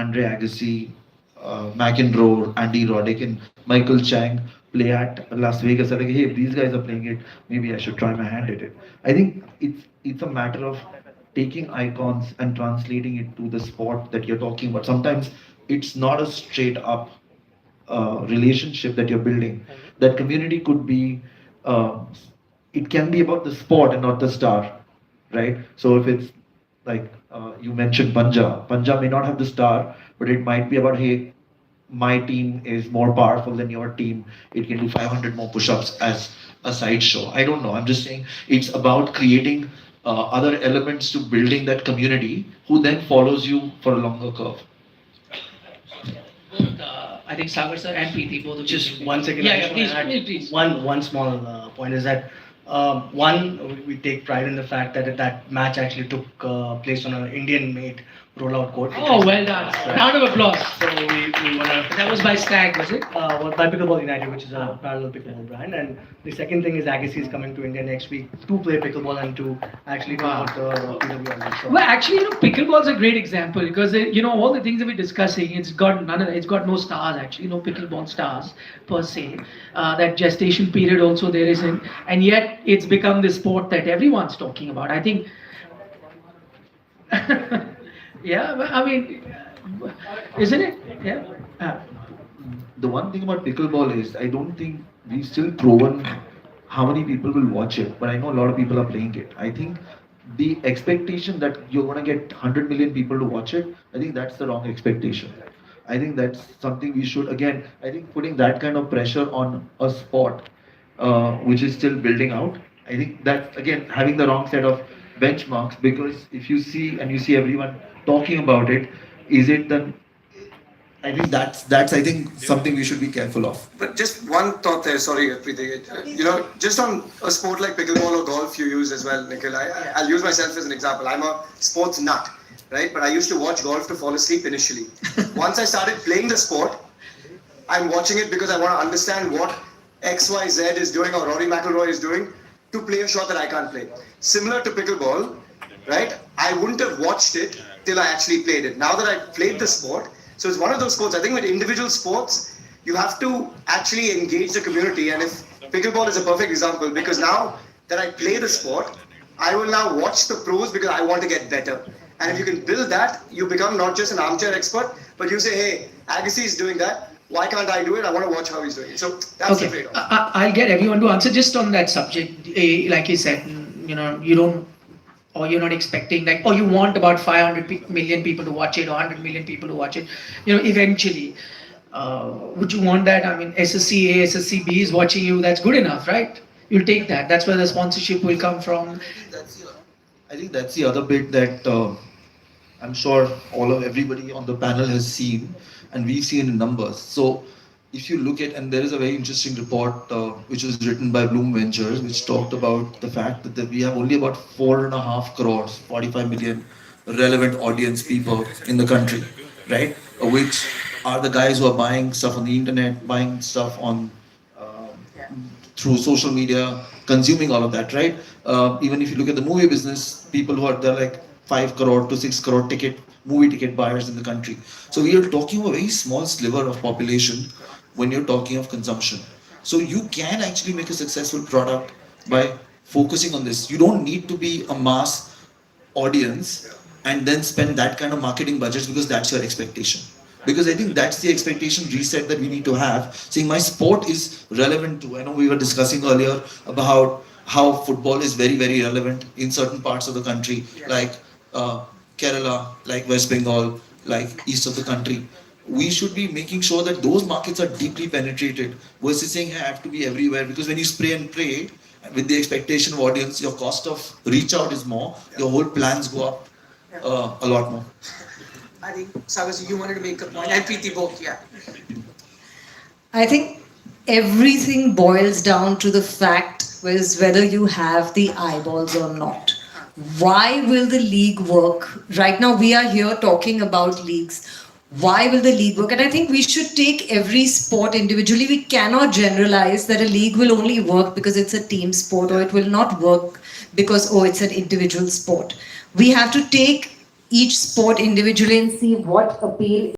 Andre Agassi, McEnroe, Andy Roddick, and Michael Chang play at Las Vegas. I'm like, hey, if these guys are playing it, maybe I should try my hand at it. I think it's a matter of taking icons and translating it to the sport that you're talking about. Sometimes it's not a straight up relationship that you're building. That community could be, uh, it can be about the sport and not the star, right? So if it's like you mentioned Panja may not have the star, but it might be about, hey, my team is more powerful than your team. It can do 500 more push-ups as a sideshow. I don't know. I'm just saying it's about creating other elements to building that community who then follows you for a longer curve. Both, I think Sagar sir and Preeti, both of you. Just 1 second. Yeah, I yeah, just please, wanna add please. One small point is that we take pride in the fact that that match actually took place on an Indian-made rollout court. Oh, well done. Round of applause. So we want to. That was by Stag, was it? By Pickleball United, which is a parallel pickleball brand. And the second thing is Agassi is coming to India next week to play pickleball and to actually promote PWL. So, Well, actually, pickleball is a great example because all the things that we're discussing, it's got no stars actually, no pickleball stars per se. That gestation period also there isn't, and yet it's become the sport that everyone's talking about. I think. Yeah, I mean, isn't it? Yeah. The one thing about pickleball is I don't think we've still proven how many people will watch it, but I know a lot of people are playing it. I think the expectation that you're going to get 100 million people to watch it, I think that's the wrong expectation. I think that's something we should, again, I think putting that kind of pressure on a sport which is still building out, I think that, again, having the wrong set of benchmarks, because if you see and you see everyone talking about it, is it then? I think that's I think something we should be careful of. But just one thought there, sorry, Preeti. Just on a sport like pickleball or golf you use as well, Nikhil. I'll use myself as an example. I'm a sports nut, right? But I used to watch golf to fall asleep initially. Once I started playing the sport, I'm watching it because I want to understand what XYZ is doing or Rory McIlroy is doing to play a shot that I can't play. Similar to pickleball, right? I wouldn't have watched it till I actually played it. Now that I've played the sport, so it's one of those sports, I think with individual sports, you have to actually engage the community. And if pickleball is a perfect example, because now that I play the sport, I will now watch the pros because I want to get better. And if you can build that, you become not just an armchair expert, but you say, hey, Agassi is doing that. Why can't I do it? I want to watch how he's doing it. So that's the trade-off. I'll get everyone to answer just on that subject. Like you said, you don't, or you're not expecting or you want about 500 million people to watch it or 100 million people to watch it. Eventually, would you want that? I mean, SSCA, SSCB is watching you. That's good enough, right? You'll take that. That's where the sponsorship will come from. I think that's the other bit that I'm sure everybody on the panel has seen, and we've seen in numbers. So if you look at, and there is a very interesting report which was written by Bloom Ventures, which talked about the fact that we have only about 4.5 crores, 45 million relevant audience people in the country, right? Which are the guys who are buying stuff on the internet, buying stuff on through social media, consuming all of that, right? Even if you look at the movie business, people they're like 5 crore to 6 crore movie ticket buyers in the country. So we are talking about a very small sliver of population when you're talking of consumption. So you can actually make a successful product by focusing on this. You don't need to be a mass audience and then spend that kind of marketing budgets because that's your expectation. Because I think that's the expectation reset that we need to have. Saying my sport is relevant to, I know we were discussing earlier about how football is very, very relevant in certain parts of the country, like Kerala, like West Bengal, like east of the country. We should be making sure that those markets are deeply penetrated versus saying, hey, I have to be everywhere, because when you spray and pray with the expectation of audience, your cost of reach out is more, your whole plans go up a lot more. I think, Sagar, you wanted to make a point, and Preeti both, yeah. I think everything boils down to the fact is whether you have the eyeballs or not. Why will the league work? Right now we are here talking about leagues. Why will the league work? And I think we should take every sport individually. We cannot generalize that a league will only work because it's a team sport, or it will not work because, it's an individual sport. We have to take each sport individually and see what appeal